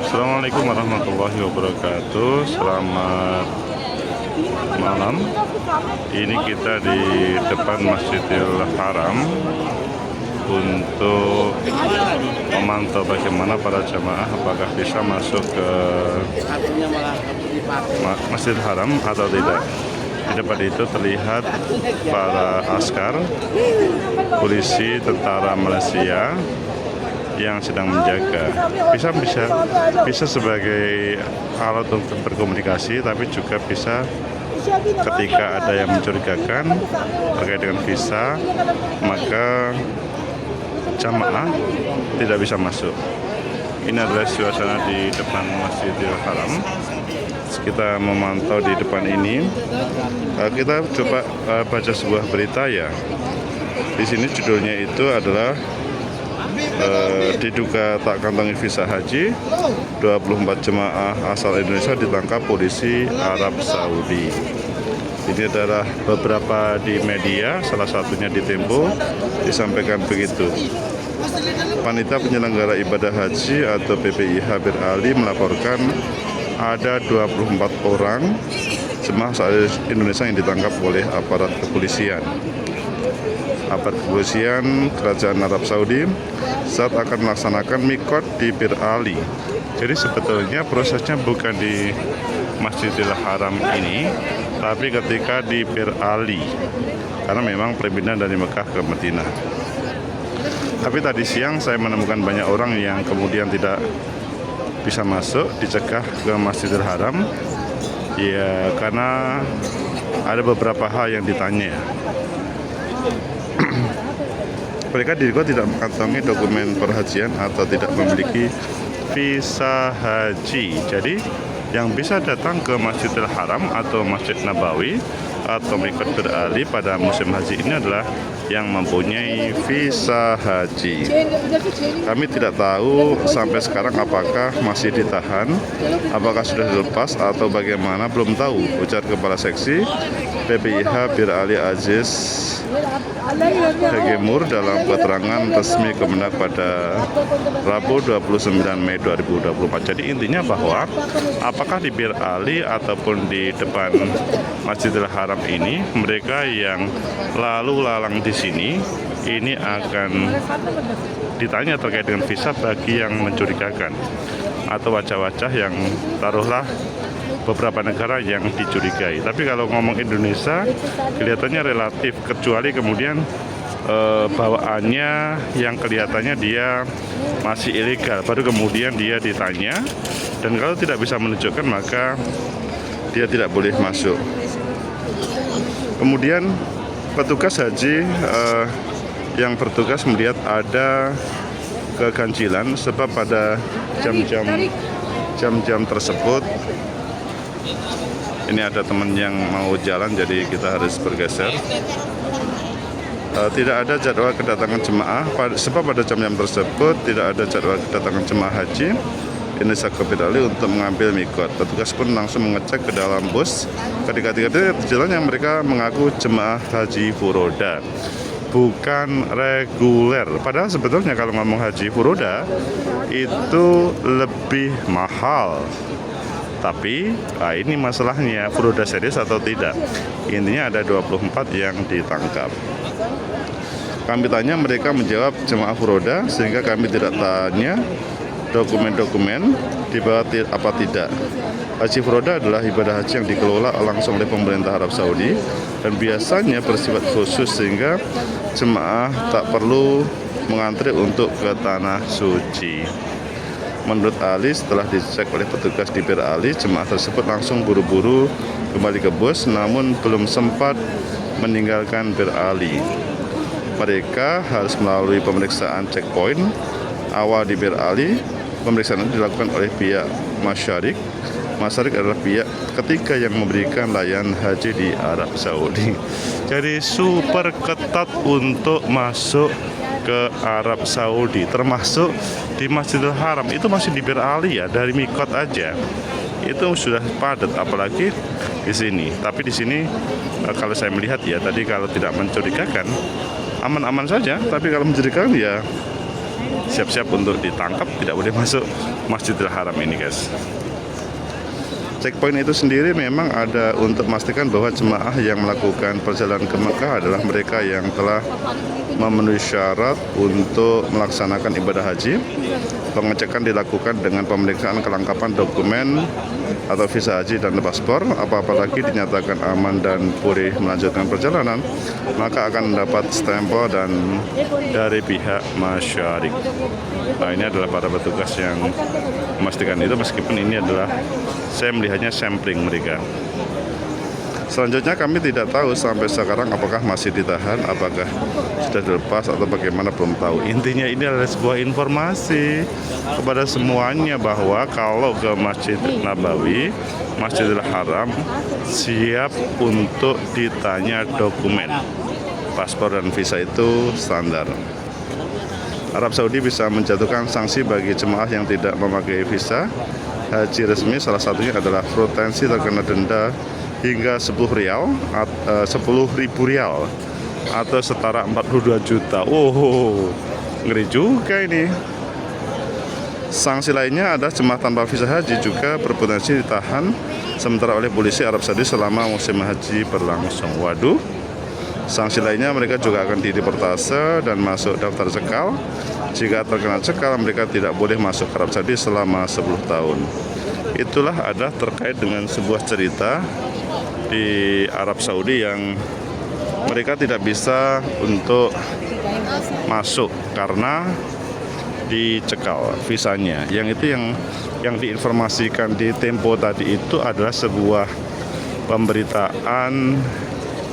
Assalamualaikum warahmatullahi wabarakatuh. Selamat malam. Ini kita di depan Masjidil Haram untuk memantau bagaimana para jamaah apakah bisa masuk ke Masjidil Haram atau tidak. Di depan itu terlihat para askar, polisi, tentara Malaysia yang sedang menjaga. Bisa sebagai alat untuk berkomunikasi, tapi juga bisa ketika ada yang mencurigakan terkait dengan visa, maka jamaah tidak bisa masuk. Ini adalah suasana di depan Masjidil Haram. Kita memantau di depan ini. Kita coba baca sebuah berita ya. Di sini judulnya itu adalah diduga tak kantongi visa haji, 24 jemaah asal Indonesia ditangkap polisi Arab Saudi. Ini adalah beberapa di media, salah satunya di Tempo, disampaikan begitu. Panitia penyelenggara ibadah haji atau PPIH Bir Ali melaporkan ada 24 orang jemaah asal Indonesia yang ditangkap oleh aparat kepolisian Kerajaan Arab Saudi saat akan melaksanakan mikot di Bir Ali. Jadi sebetulnya prosesnya bukan di Masjidil Haram ini, tapi ketika di Bir Ali, karena memang perpindahan dari Mekah ke Madinah. Tapi tadi siang saya menemukan banyak orang yang kemudian tidak bisa masuk, dicegah ke Masjidil Haram, ya karena ada beberapa hal yang ditanya. Mereka diduga tidak mengantongi dokumen perhajian atau tidak memiliki visa haji. Jadi yang bisa datang ke Masjidil Haram atau Masjid Nabawi atau mikot Bir Ali pada musim haji ini adalah yang mempunyai visa haji. Kami tidak tahu sampai sekarang apakah masih ditahan, apakah sudah dilepas atau bagaimana, belum tahu, ujar Kepala Seksi PPIH Bir Ali Aziz Hegemur dalam keterangan resmi Kemendak pada Rabu 29 Mei 2024. Jadi intinya bahwa apakah di Bir Ali ataupun di depan Masjidil Haram ini, mereka yang lalu lalang di sini ini akan ditanya terkait dengan visa bagi yang mencurigakan atau wajah-wajah yang taruhlah beberapa negara yang dicurigai. Tapi kalau ngomong Indonesia kelihatannya relatif, kecuali kemudian bawaannya yang kelihatannya dia masih ilegal, baru kemudian dia ditanya, dan kalau tidak bisa menunjukkan maka dia tidak boleh masuk. Kemudian petugas haji yang bertugas melihat ada keganjilan sebab pada jam-jam tersebut ini ada teman yang mau jalan, jadi kita harus bergeser. Tidak ada jadwal kedatangan jemaah sebab pada jam-jam tersebut tidak ada jadwal kedatangan jemaah haji Indonesia ke Bir Ali untuk mengambil mikot. Petugas pun langsung mengecek ke dalam bus. Ketika jalan yang mereka mengaku jemaah haji furoda, bukan reguler. Padahal sebetulnya kalau ngomong haji furoda itu lebih mahal. Tapi ini masalahnya, furoda serius atau tidak. Intinya ada 24 yang ditangkap. Kami tanya, mereka menjawab jemaah furoda, sehingga kami tidak tanya dokumen-dokumen dibawa apa tidak. Haji furoda adalah ibadah haji yang dikelola langsung oleh pemerintah Arab Saudi dan biasanya bersifat khusus sehingga jemaah tak perlu mengantri untuk ke tanah suci. Menurut Ali, setelah dicek oleh petugas di Bir Ali, jemaah tersebut langsung buru-buru kembali ke bus, namun belum sempat meninggalkan Bir Ali. Mereka harus melalui pemeriksaan checkpoint awal di Bir Ali. Pemeriksaan itu dilakukan oleh pihak Masyarik. Masyarik adalah pihak ketiga yang memberikan layanan haji di Arab Saudi. Jadi super ketat untuk masuk ke Arab Saudi, termasuk di Masjidil Haram. Itu masih di Bir Ali ya, dari mikot aja itu sudah padat, apalagi di sini. Tapi di sini kalau saya melihat ya tadi, kalau tidak mencurigakan aman-aman saja, tapi kalau mencurigakan ya siap-siap untuk ditangkap, tidak boleh masuk Masjidil Haram ini, guys. Checkpoint itu sendiri memang ada untuk memastikan bahwa jemaah yang melakukan perjalanan ke Mekah adalah mereka yang telah memenuhi syarat untuk melaksanakan ibadah haji. Pengecekan dilakukan dengan pemeriksaan kelengkapan dokumen atau visa haji dan paspor. Apalagi dinyatakan aman dan boleh melanjutkan perjalanan, maka akan mendapat stempel dan dari pihak masyarakat. Nah, ini adalah para petugas yang memastikan itu, meskipun ini adalah, saya melihatnya sampling mereka. Selanjutnya kami tidak tahu sampai sekarang apakah masih ditahan, apakah sudah dilepas atau bagaimana, belum tahu. Intinya ini adalah sebuah informasi kepada semuanya bahwa kalau ke Masjid Nabawi, Masjidil Haram, siap untuk ditanya dokumen. Paspor dan visa itu standar. Arab Saudi bisa menjatuhkan sanksi bagi jemaah yang tidak memakai visa haji resmi. Salah satunya adalah potensi terkena denda hingga 10.000 rial atau setara 42 juta. Oh, ngeri juga ini. Sanksi lainnya adalah jemaah tanpa visa haji juga berpotensi ditahan sementara oleh polisi Arab Saudi selama musim haji berlangsung. Waduh. Sanksi lainnya, mereka juga akan dideportase dan masuk daftar cekal. Jika terkena cekal, mereka tidak boleh masuk Arab Saudi selama 10 tahun. Itulah ada terkait dengan sebuah cerita di Arab Saudi yang mereka tidak bisa untuk masuk karena dicekal visanya. Yang itu yang diinformasikan di Tempo tadi itu adalah sebuah pemberitaan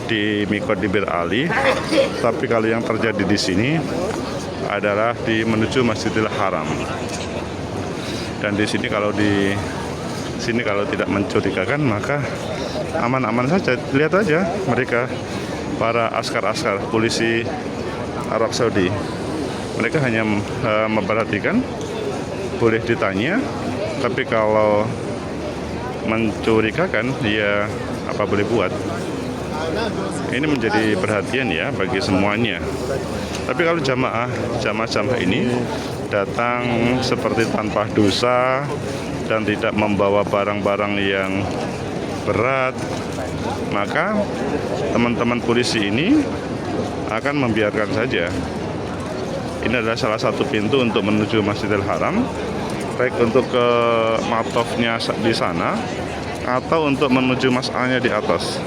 di Mikot di Bir Ali, tapi kalau yang terjadi di sini adalah di menuju Masjidil Haram. Dan di sini kalau tidak mencurigakan, maka aman-aman saja. Lihat aja mereka, para askar-askar polisi Arab Saudi, mereka hanya memperhatikan, boleh ditanya, tapi kalau mencurigakan, ya apa boleh buat. Ini menjadi perhatian ya bagi semuanya. Tapi kalau jamaah ini datang seperti tanpa dosa dan tidak membawa barang-barang yang berat, maka teman-teman polisi ini akan membiarkan saja. Ini adalah salah satu pintu untuk menuju Masjidil Haram, baik untuk ke matofnya di sana atau untuk menuju mas'alnya di atas,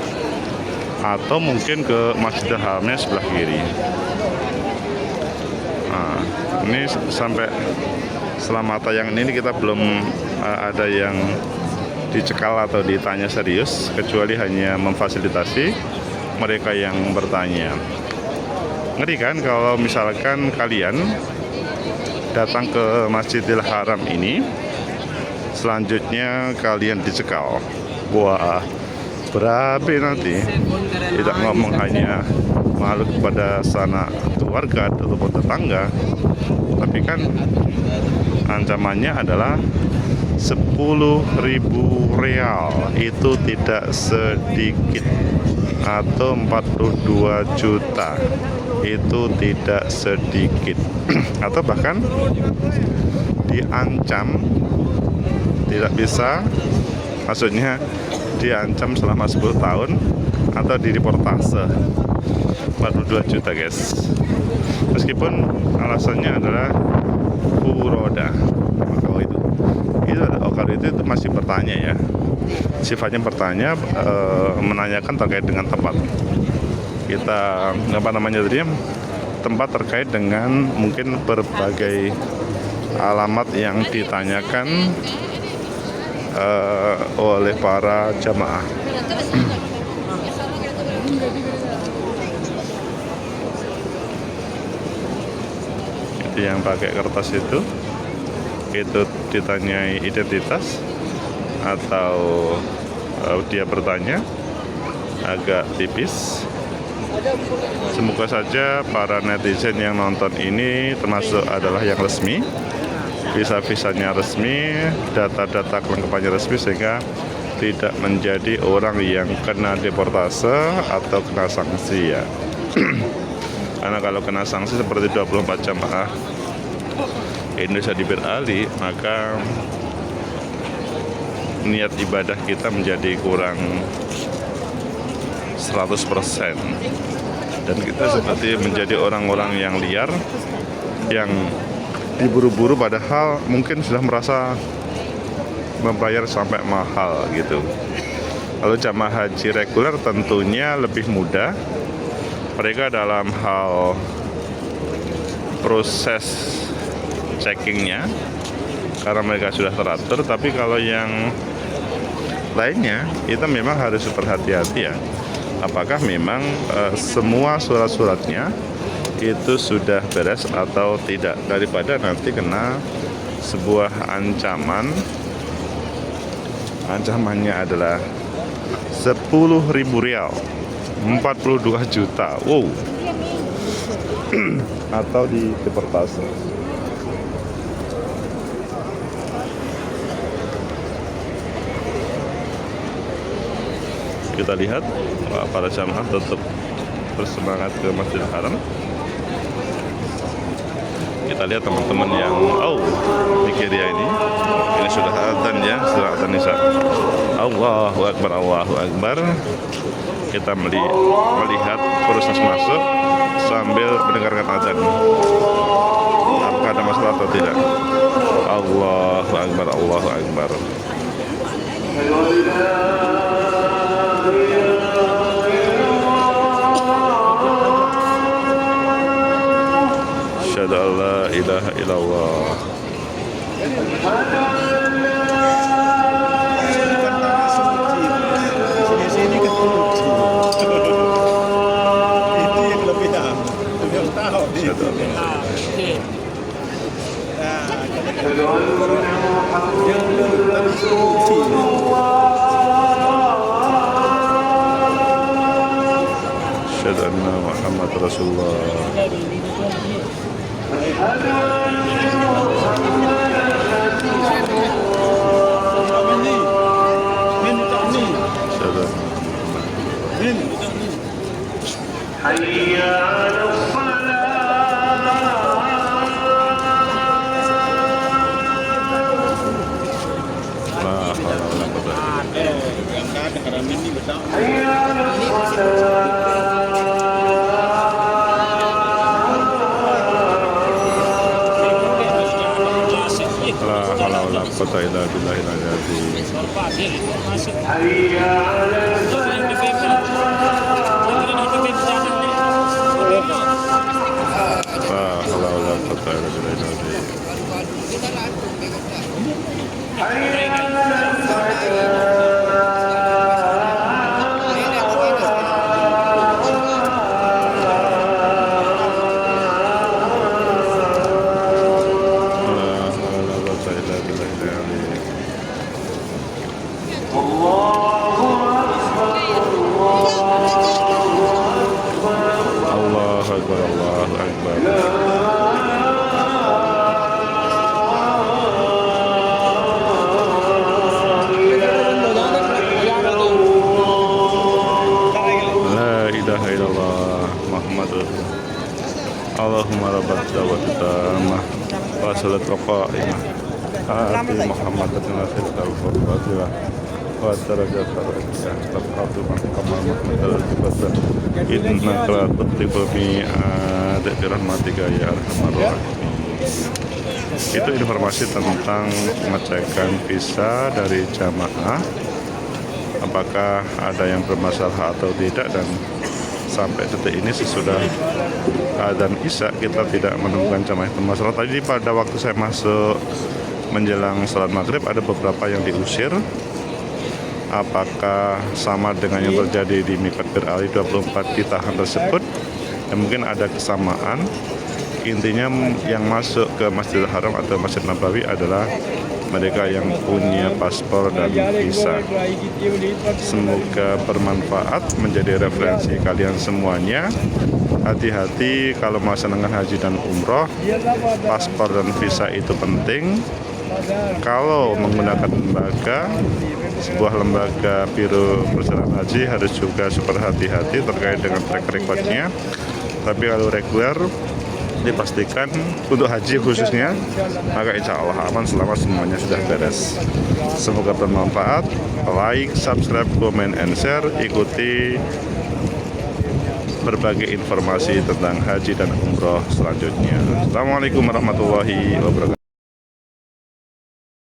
atau mungkin ke Masjidil Haramnya sebelah kiri. Nah, ini sampai selama tayangan ini kita belum ada yang dicekal atau ditanya serius, kecuali hanya memfasilitasi mereka yang bertanya. Ngeri kan kalau misalkan kalian datang ke Masjidil Haram ini, selanjutnya kalian dicekal. Wah, berabe nanti. Tidak ngomong hanya malu kepada sanak keluarga ataupun tetangga, tapi kan ancamannya adalah 10.000 real, itu tidak sedikit, atau 42 juta, itu tidak sedikit. Atau bahkan diancam tidak bisa, maksudnya diancam selama 10 tahun atau dideportase 42 juta, guys. Meskipun alasannya adalah furoda. Kalau itu masih bertanya ya, sifatnya bertanya, menanyakan terkait dengan tempat. Kita tempat terkait dengan mungkin berbagai alamat yang ditanyakan oleh para jamaah. Itu yang pakai kertas itu ditanyai identitas atau dia bertanya agak tipis. Semoga saja para netizen yang nonton ini termasuk adalah yang resmi, visa-visanya resmi, data-data kelengkapannya resmi, sehingga tidak menjadi orang yang kena deportase atau kena sanksi ya. Karena kalau kena sanksi seperti 24 jamaah Indonesia di Bir Ali, maka niat ibadah kita menjadi kurang 100%, dan kita seperti menjadi orang-orang yang liar yang diburu-buru, padahal mungkin sudah merasa membayar sampai mahal gitu. Kalau jamaah haji reguler tentunya lebih mudah, mereka dalam hal proses checkingnya karena mereka sudah teratur. Tapi kalau yang lainnya itu memang harus super hati-hati ya, apakah memang semua surat-suratnya itu sudah beres atau tidak, daripada nanti kena sebuah ancaman. Ancamannya adalah 10.000 rial, 42 juta, wow. Atau deportasi. Kita lihat para jamaah tetap bersemangat ke Masjidil Haram. Kita lihat teman-teman yang di kiri ini sudah adzan ya, sudah adzan isya. Allahu Akbar, Allahu Akbar. Kita melihat proses masuk sambil mendengarkan adzan. Apakah ada masalah atau tidak? Allahu Akbar, Allahu Akbar. Asyhadu an la ilaha illallah. Asyhadu anna Muhammad Rasulullah. Allahumma rabbat da'wati tammah wa salat qa'imah ati Muhammad nasil fadilah wa darajat tarqiyah taqatu maqamal mahmud al-fatah innaka la tuqtibu mi'ad bi rahmatika ya arhamar rahimin. Itu informasi tentang pengecekan visa dari jamaah, apakah ada yang bermasalah atau tidak, dan sampai detik ini sesudah adzan isya kita tidak menemukan jamaah yang bermasalah. Tadi pada waktu saya masuk menjelang salat maghrib ada beberapa yang diusir. Apakah sama dengan yang terjadi di Miqat Bir Ali 24 ditahan tersebut? Ya, mungkin ada kesamaan. Intinya yang masuk ke Masjidil Haram atau Masjid Nabawi adalah mereka yang punya paspor dan visa. Semoga bermanfaat, menjadi referensi kalian semuanya. Hati-hati kalau melaksanakan haji dan umroh, paspor dan visa itu penting. Kalau menggunakan lembaga, sebuah lembaga biro perjalanan haji harus juga super hati-hati terkait dengan track recordnya. Tapi kalau reguler dipastikan untuk haji khususnya, maka insya Allah aman selama semuanya sudah beres. Semoga bermanfaat. Like, subscribe, comment, and share. Ikuti berbagai informasi tentang haji dan umroh selanjutnya. Assalamualaikum warahmatullahi wabarakatuh.